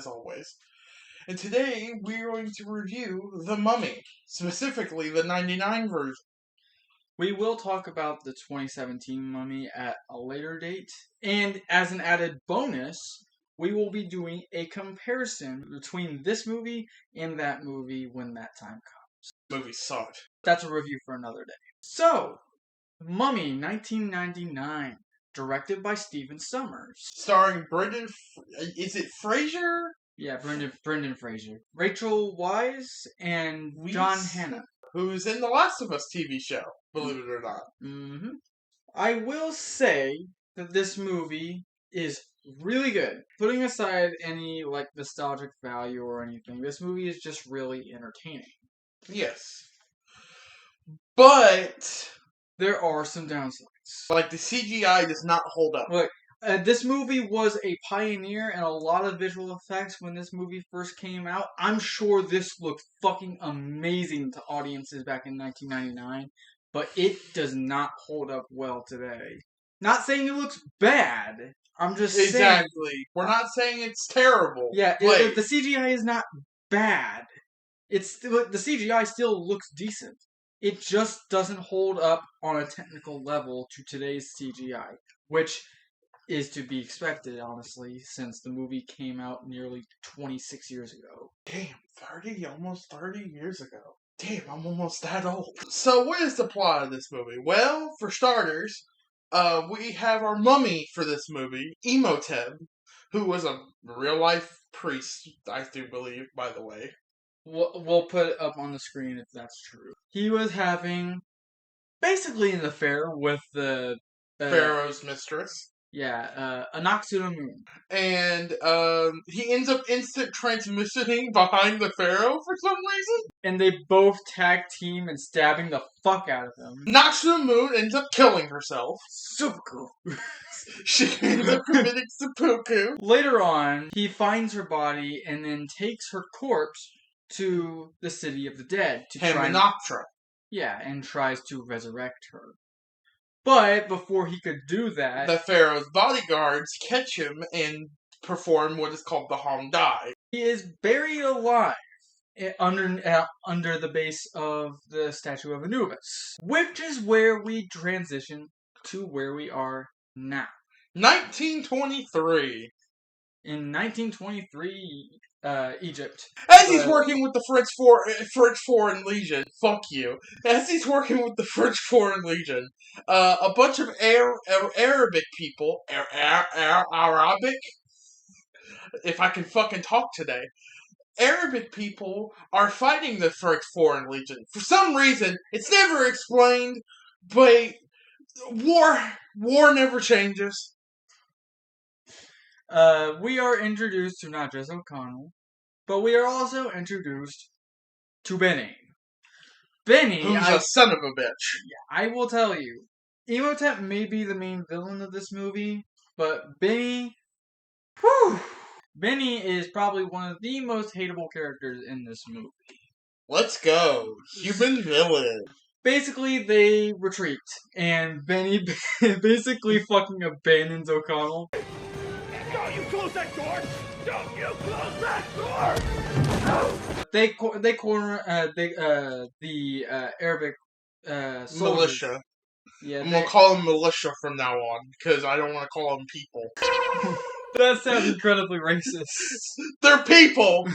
as always. And today we're going to review The Mummy, specifically the 99 version. We will talk about the 2017 Mummy at a later date, and as an added bonus, we will be doing a comparison between this movie and that movie when that time comes. Movie sucked. That's a review for another day. So, Mummy 1999, directed by Stephen Sommers. Starring Brendan, is it Fraser? Yeah, Brendan Fraser. Rachel Weisz and John Hannah. Who's in the Last of Us TV show, believe it or not. Mm-hmm. I will say that this movie is really good. Putting aside any nostalgic value or anything, this movie is just really entertaining. Yes. But there are some downsides. Like the CGI does not hold up. Look, this movie was a pioneer in a lot of visual effects when this movie first came out. I'm sure this looked fucking amazing to audiences back in 1999, but it does not hold up well today. Not saying it looks bad. I'm just saying... Exactly. We're not saying it's terrible. Yeah, the CGI is not bad. The CGI still looks decent. It just doesn't hold up on a technical level to today's CGI, which is to be expected, honestly, since the movie came out nearly 26 years ago. Damn, almost 30 years ago. Damn, I'm almost that old. So what is the plot of this movie? Well, for starters, we have our mummy for this movie, Imhotep, who was a real-life priest, I do believe, by the way. We'll put it up on the screen if that's true. He was having basically an affair with the Pharaoh's mistress. Yeah, Anck-su-namun. And he ends up instant transmissioning behind the Pharaoh for some reason. And they both tag team and stabbing the fuck out of him. Anck-su-namun ends up killing herself. Seppuku. She ends up committing seppuku. Later on, he finds her body and then takes her corpse to the City of the Dead to Hamunaptra. and tries to resurrect her. But before he could do that, the Pharaoh's bodyguards catch him and perform what is called the Hongdai. He is buried alive under the base of the statue of Anubis, which is where we transition to where we are now. 1923. In 1923, Egypt. As he's working with the French Foreign Legion, fuck you. As he's working with the French Foreign Legion, a bunch of Arabic people, Arabic? If I can fucking talk today. Arabic people are fighting the French Foreign Legion. For some reason, it's never explained, but war never changes. We are introduced to not just O'Connell, but we are also introduced to Benny. Benny, who's a son of a bitch. I will tell you, Imhotep may be the main villain of this movie, but Benny, Benny is probably one of the most hateable characters in this movie. Let's go, human villain. Basically, they retreat, and Benny basically fucking abandons O'Connell. Don't you close that door! Don't you close that door! They corner the Arabic militia. Yeah, I'm gonna call them militia from now on because I don't want to call them people. That sounds incredibly racist. They're people,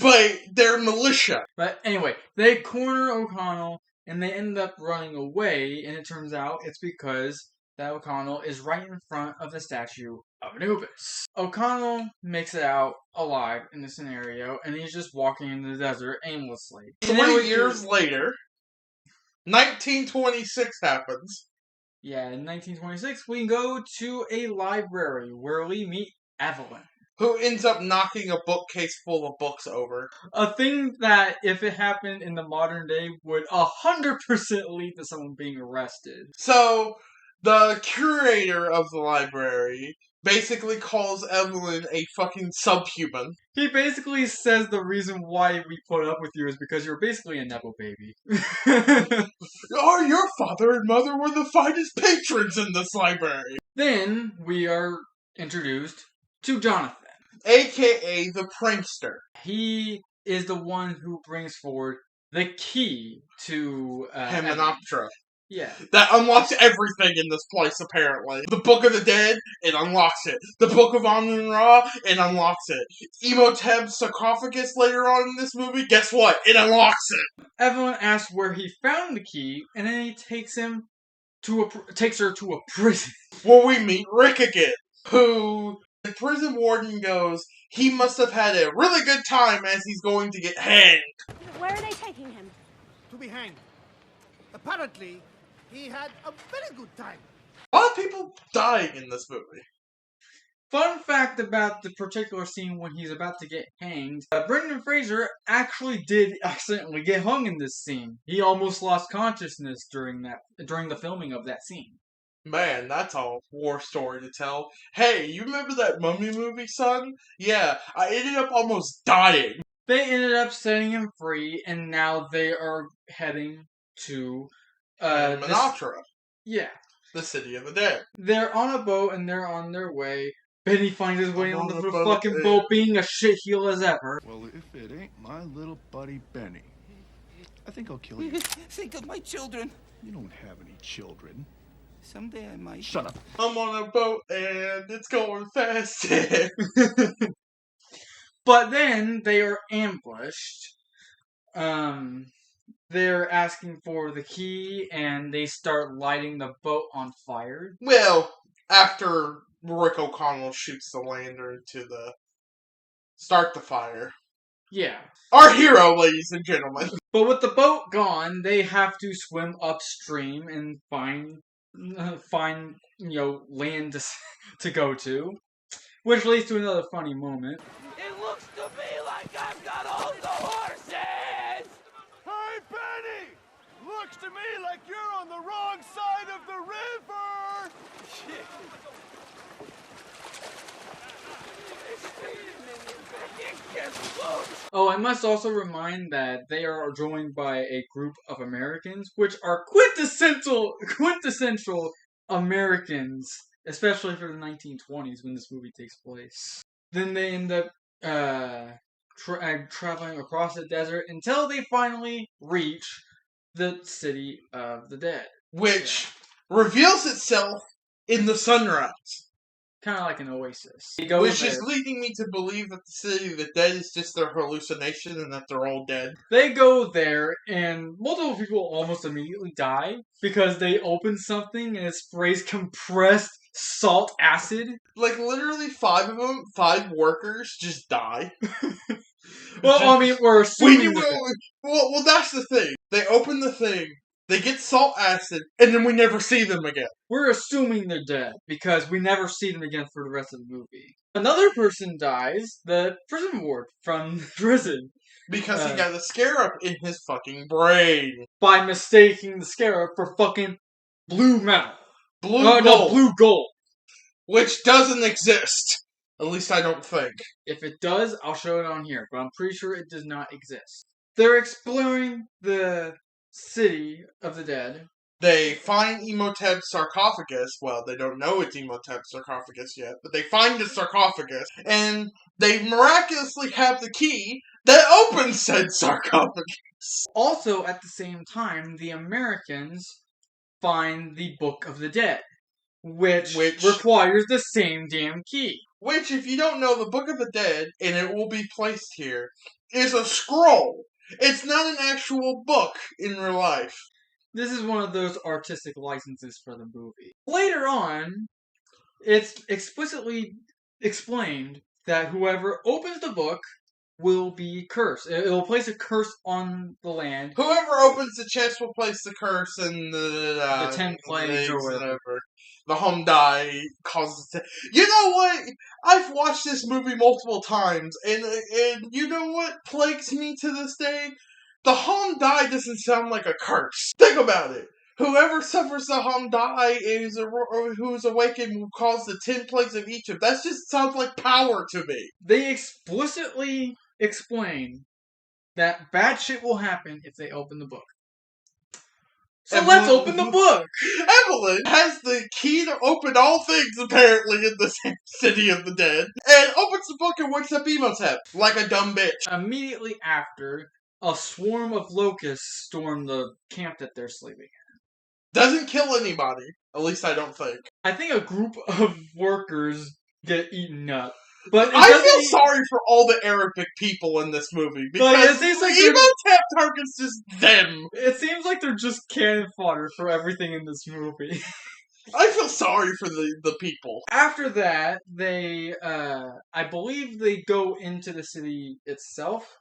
but they're militia. But anyway, they corner O'Connell and they end up running away, and it turns out it's because that O'Connell is right in front of the statue of Anubis. O'Connell makes it out alive in the scenario, and he's just walking in the desert aimlessly. 3 years later, 1926 happens. Yeah, in 1926, we go to a library where we meet Evelyn, who ends up knocking a bookcase full of books over. A thing that, if it happened in the modern day, would 100% lead to someone being arrested. So, the curator of the library basically calls Evelyn a fucking subhuman. He basically says the reason why we put up with you is because you're basically a Nepo baby. Your father and mother were the finest patrons in this library. Then we are introduced to Jonathan. a.k.a. the prankster. He is the one who brings forward the key to Evan. Hymenoptera. Yeah. That unlocks everything in this place, apparently. The Book of the Dead, it unlocks it. The Book of Amun-Ra, it unlocks it. Imhotep's sarcophagus later on in this movie, guess what? It unlocks it! Evelyn asks where he found the key, and then he takes her to a prison. Where we meet Rick again, who the prison warden goes, he must have had a really good time as he's going to get hanged. Where are they taking him? To be hanged. Apparently, he had a very good time. A lot of people dying in this movie. Fun fact about the particular scene when he's about to get hanged, Brendan Fraser actually did accidentally get hung in this scene. He almost lost consciousness during the filming of that scene. Man, that's a war story to tell. Hey, you remember that Mummy movie, son? Yeah, I ended up almost dying. They ended up setting him free, and now they are heading to Hymenoptera, yeah. the city of the dead. They're on a boat and they're on their way. Benny finds his way I'm onto on the a boat, fucking boat, being a shitheel as ever. Well, if it ain't my little buddy Benny, I think I'll kill you. Think of my children. You don't have any children. Someday I might. Shut up. I'm on a boat and it's going fast. But then they are ambushed. They're asking for the key, and they start lighting the boat on fire. Well, after Rick O'Connell shoots the lantern to start the fire. Yeah. Our hero, ladies and gentlemen. But with the boat gone, they have to swim upstream and find land to go to. Which leads to another funny moment. It looks to me like I've got all the horses! Hey, Benny! Looks to me like you're on the wrong side of the river! Oh, I must also remind that they are joined by a group of Americans, which are quintessential Americans, especially for the 1920s when this movie takes place. Then they end up traveling across the desert until they finally reach the city of the dead. Which reveals itself in the sunrise. Kind of like an oasis. They go Which there. is leading me to believe that the city of the dead is just their hallucination and that they're all dead. They go there, and multiple people almost immediately die because they open something and it sprays compressed salt acid. Like, literally 5 of them, 5 workers, just die. Well, I mean, we're assuming Well, that's the thing. They open the thing, they get salt acid, and then we never see them again. we're assuming they're dead because we never see them again for the rest of the movie. Another person dies, the prison ward from the prison, Because he got a scarab in his fucking brain. by mistaking the scarab for fucking blue metal. Blue gold. No, blue gold. Which doesn't exist. At least I don't think. If it does, I'll show it on here, but I'm pretty sure it does not exist. They're exploring the city of the dead. They find Imhotep's sarcophagus. Well, they don't know it's Imhotep's sarcophagus yet, but they find the sarcophagus, and they miraculously have the key that opens said sarcophagus. Also, at the same time, the Americans find the Book of the Dead, which requires the same damn key. Which, if you don't know, the Book of the Dead, and it will be placed here, is a scroll. It's not an actual book in real life. This is one of those artistic licenses for the movie. Later on, it's explicitly explained that whoever opens the book will be cursed. It will place a curse on the land. Whoever opens the chest will place the curse and the 10 plagues or whatever. The home die causes it. You know what? I've watched this movie multiple times, and you know what plagues me to this day? The home die doesn't sound like a curse. Think about it. Whoever suffers the home die who's awakened will cause the 10 plagues of Egypt. That just sounds like power to me. They explicitly explain that bad shit will happen if they open the book. So let's open the book! Evelyn has the key to open all things, apparently, in the City of the Dead, and opens the book and wakes up Emotep like a dumb bitch. Immediately after, a swarm of locusts storm the camp that they're sleeping in. Doesn't kill anybody. At least I don't think. I think a group of workers get eaten up. But it I doesn't feel sorry for all the Arabic people in this movie, because Like, it seems like they're- Emotep targets just them. It seems like they're just cannon fodder for everything in this movie. I feel sorry for the people. After that, they, I believe they go into the city itself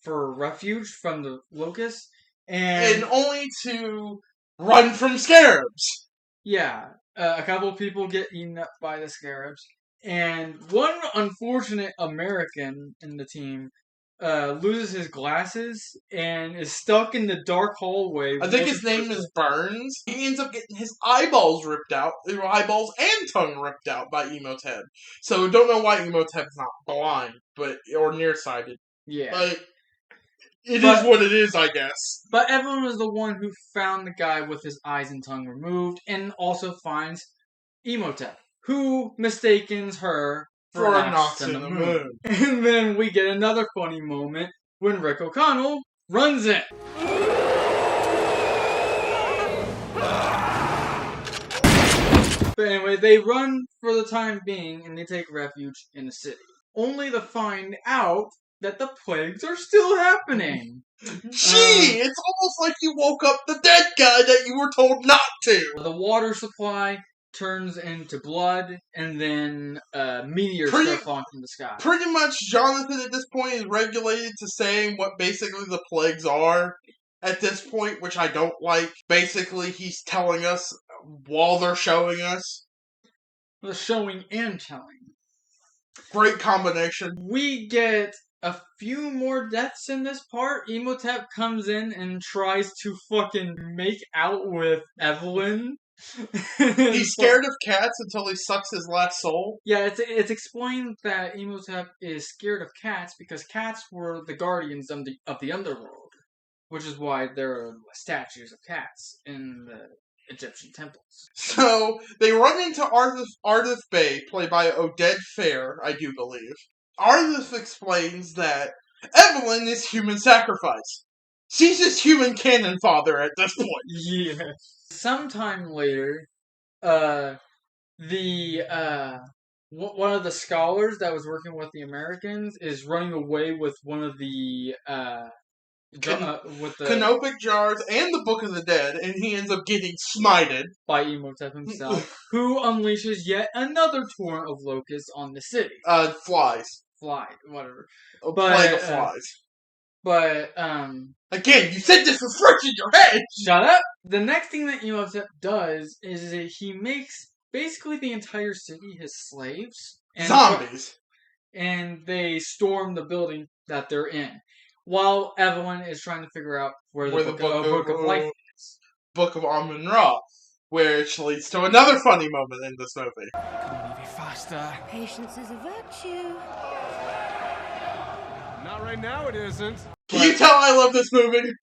for refuge from the locusts, And only to run from scarabs. yeah, a couple of people get eaten up by the scarabs, and one unfortunate American in the team loses his glasses and is stuck in the dark hallway. I think his name is Burns. He ends up getting his eyeballs ripped out, eyeballs and tongue ripped out by Emotep. So don't know why Emotep's not blind, or nearsighted. Yeah. But it is what it is, I guess. But Evelyn was the one who found the guy with his eyes and tongue removed, and also finds Emotep, who mistakes her for Knox in the Moon. And then we get another funny moment when Rick O'Connell runs in. But anyway, they run for the time being, and they take refuge in the city. Only to find out that the plagues are still happening. Gee, it's almost like you woke up the dead guy that you were told not to. The water supply turns into blood, and then meteors start falling from the sky. Pretty much, Jonathan at this point is regulated to saying what basically the plagues are at this point, which I don't like. Basically, he's telling us while they're showing us. The showing and telling. Great combination. We get a few more deaths in this part. Emotep comes in and tries to fucking make out with Evelyn. He's scared of cats until he sucks his last soul. Yeah, it's explained that Emotep is scared of cats because cats were the guardians of the underworld, which is why there are statues of cats in the Egyptian temples. So they run into Ardith Bay, played by Oded Fair, I do believe. Ardith explains that Evelyn is human sacrifice. She's just human cannon fodder at this point. Yeah. Sometime later, one of the scholars that was working with the Americans is running away with one of the canopic jars and the Book of the Dead, and he ends up getting smited by Emotep himself, who unleashes yet another torrent of locusts on the city. Flies. Whatever. A plague of flies. But, again, you said this was fresh in your head! Shut up! The next thing that Emotep does is that he makes basically the entire city his slaves. And zombies! And they storm the building that they're in. While Evelyn is trying to figure out where the book of life is. Book of Amun-Ra. Which leads to another funny moment in this movie. Come on, Evie, faster. Patience is a virtue. Not right now, it isn't. Can you tell I love this movie?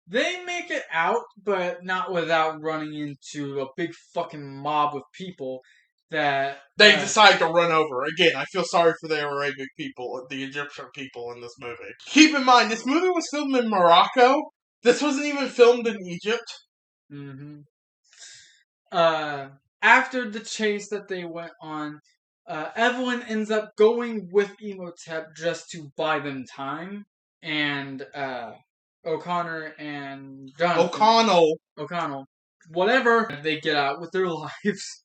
They make it out, but not without running into a big fucking mob of people that they decide to run over. Again, I feel sorry for the Arabic people, the Egyptian people in this movie. Keep in mind, this movie was filmed in Morocco. This wasn't even filmed in Egypt. Mm-hmm. After the chase that they went on, Evelyn ends up going with Emotep just to buy them time, and O'Connor and Jonathan... O'Connell. Whatever. They get out with their lives,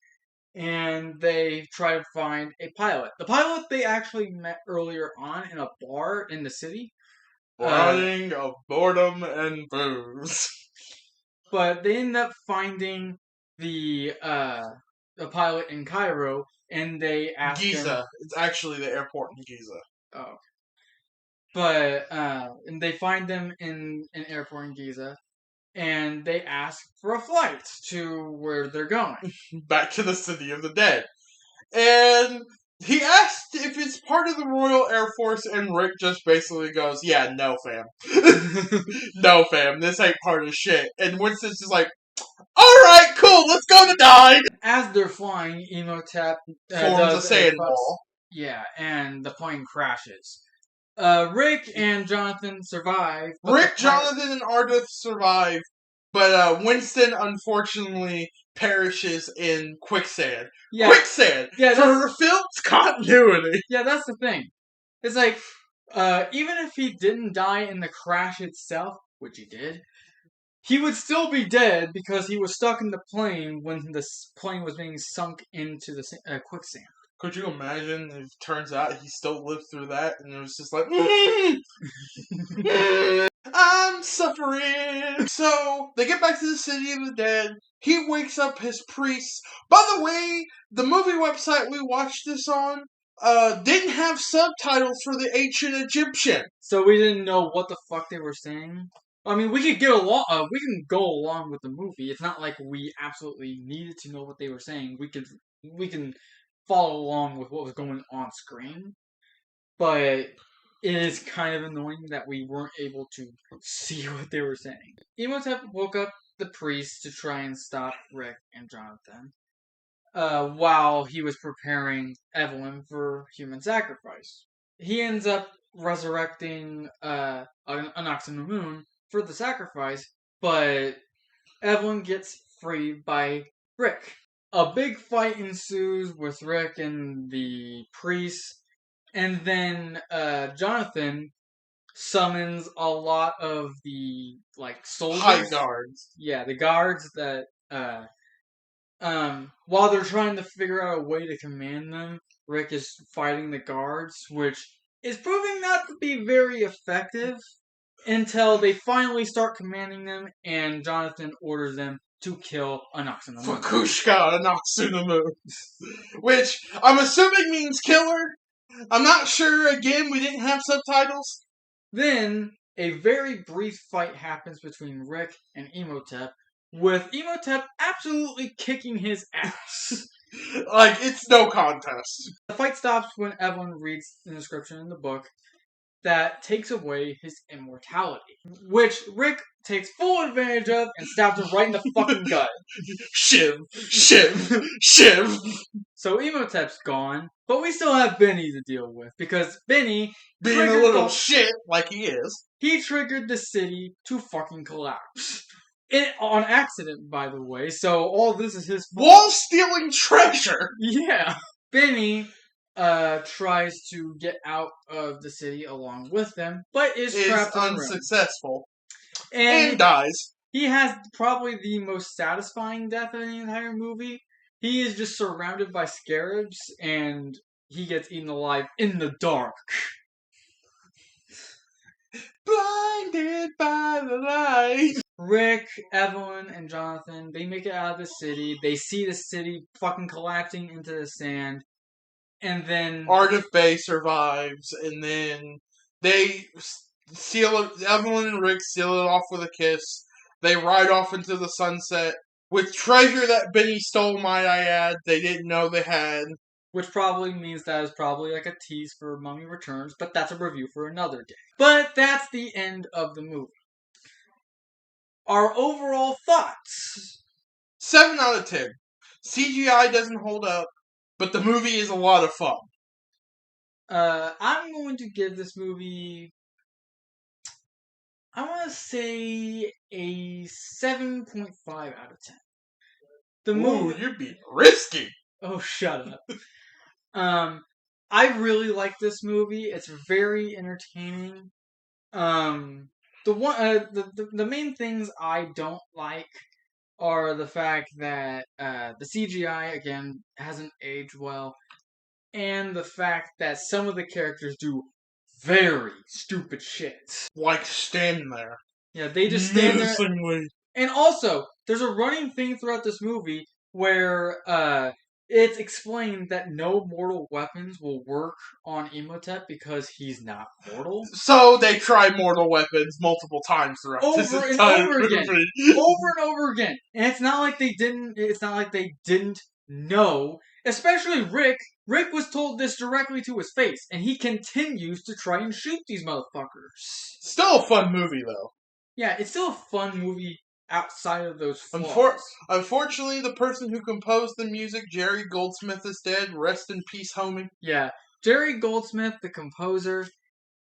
and they try to find a pilot. The pilot they actually met earlier on in a bar in the city. Dying of boredom and booze. But they end up finding the pilot in Cairo, and they ask Giza. him... It's actually the airport in Giza. Oh. But, and they find them in an airport in Giza, and they ask for a flight to where they're going. Back to the City of the Dead. And He asked if it's part of the Royal Air Force, and Rick just basically goes, "Yeah, no, fam. No, fam, this ain't part of shit." And Winston's just like, "Alright, cool, let's go to die!" As they're flying, Emotep Forms does a sand fuss- wall. Yeah, and the plane crashes. Rick and Jonathan survive. but Rick, the pilot- Jonathan, and Ardith survive, but Winston unfortunately perishes in quicksand. Yeah, Quicksand! Yeah, For film's continuity! yeah, that's the thing. It's like, even if he didn't die in the crash itself, which he did, he would still be dead because he was stuck in the plane when the plane was being sunk into the quicksand. Could you imagine if it turns out he still lived through that and it was just like, I'm suffering. So they get back to the city of the dead. He wakes up his priests. By the way, the movie website we watched this on didn't have subtitles for the ancient Egyptian. So we didn't know what the fuck they were saying. I mean, we could get along. We can go along with the movie. It's not like we absolutely needed to know what they were saying. We can follow along with what was going on screen. But it is kind of annoying that we weren't able to see what they were saying. Emotep woke up the priest to try and stop Rick and Jonathan, while he was preparing Evelyn for human sacrifice. He ends up resurrecting Anox and the Moon for the sacrifice, but Evelyn gets freed by Rick. A big fight ensues with Rick and the priest, and then Jonathan summons a lot of the soldiers. High guards. Yeah, the guards that while they're trying to figure out a way to command them, Rick is fighting the guards, which is proving not to be very effective until they finally start commanding them, and Jonathan orders them to kill Anox and the Moon. Fukushka Anoxunamu. Which I'm assuming means killer. I'm not sure. Again, we didn't have subtitles. Then a very brief fight happens between Rick and Emotep, with Emotep absolutely kicking his ass. It's no contest. The fight stops when Evelyn reads the description in the book that takes away his immortality, which Rick takes full advantage of and stabs him right in the fucking gut. Shiv. Shiv. Shiv. So Emotep's gone, but we still have Benny to deal with, because Benny, Being a triggered little the- shit like he is. he triggered the city to fucking collapse. On accident, by the way, so all this is his fault. While stealing treasure. Yeah. Benny tries to get out of the city along with them, but is Is trapped in a room. unsuccessful. And And dies. he has probably the most satisfying death of the entire movie. He is just surrounded by scarabs, and he gets eaten alive in the dark. Blinded by the light. Rick, Evelyn, and Jonathan, they make it out of the city. They see the city fucking collapsing into the sand. And then Ardith Bay survives, and then they seal it. Evelyn and Rick seal it off with a kiss. They ride off into the sunset with treasure that Benny stole, might I add. They didn't know they had. which probably means that is probably like a tease for Mummy Returns, but that's a review for another day. But that's the end of the movie. Our overall thoughts. 7 out of 10. CGI doesn't hold up, but the movie is a lot of fun. I'm going to give this movie, I want to say a 7.5 out of 10. The Ooh, movie. you're being risky. Oh, shut up. I really like this movie. It's very entertaining. The main things I don't like are the fact that the CGI again hasn't aged well, and the fact that some of the characters do very stupid shit. Like, stand there. Yeah, they just stand there. Menacingly. And also, there's a running thing throughout this movie where it's explained that no mortal weapons will work on Emotep because he's not mortal. So they try mortal weapons multiple times throughout this Over and entire over again. movie. Over and over again. And it's not like they didn't know. Especially Rick. Rick was told this directly to his face, and he continues to try and shoot these motherfuckers. Still a fun movie, though. Yeah, it's still a fun movie outside of those flaws. Unfortunately, the person who composed the music, Jerry Goldsmith, is dead. Rest in peace, homie. Yeah, Jerry Goldsmith, the composer,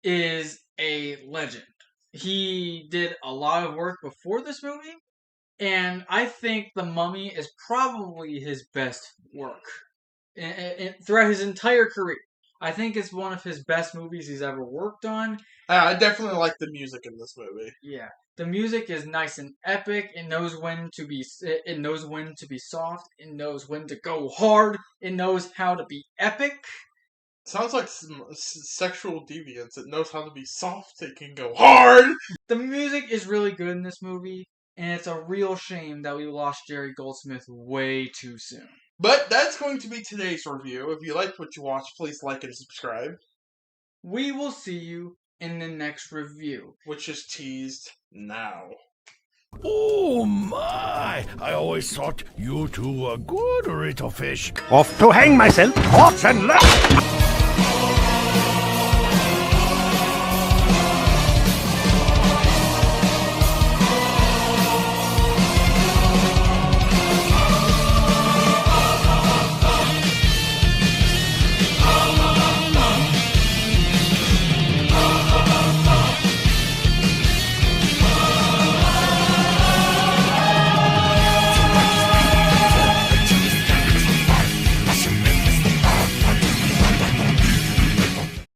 is a legend. He did a lot of work before this movie, and I think The Mummy is probably his best work throughout his entire career. I think it's one of his best movies he's ever worked on. I definitely like the music in this movie. Yeah, the music is nice and epic. It knows when to be soft. It knows when to go hard. It knows how to be epic. Sounds like some sexual deviance. It knows how to be soft. It can go hard. The music is really good in this movie, and it's a real shame that we lost Jerry Goldsmith way too soon. But that's going to be today's review. If you liked what you watched, please like and subscribe. We will see you in the next review, which is teased now. Oh my! I always thought you two were good, little fish. Off to hang myself, horse and left.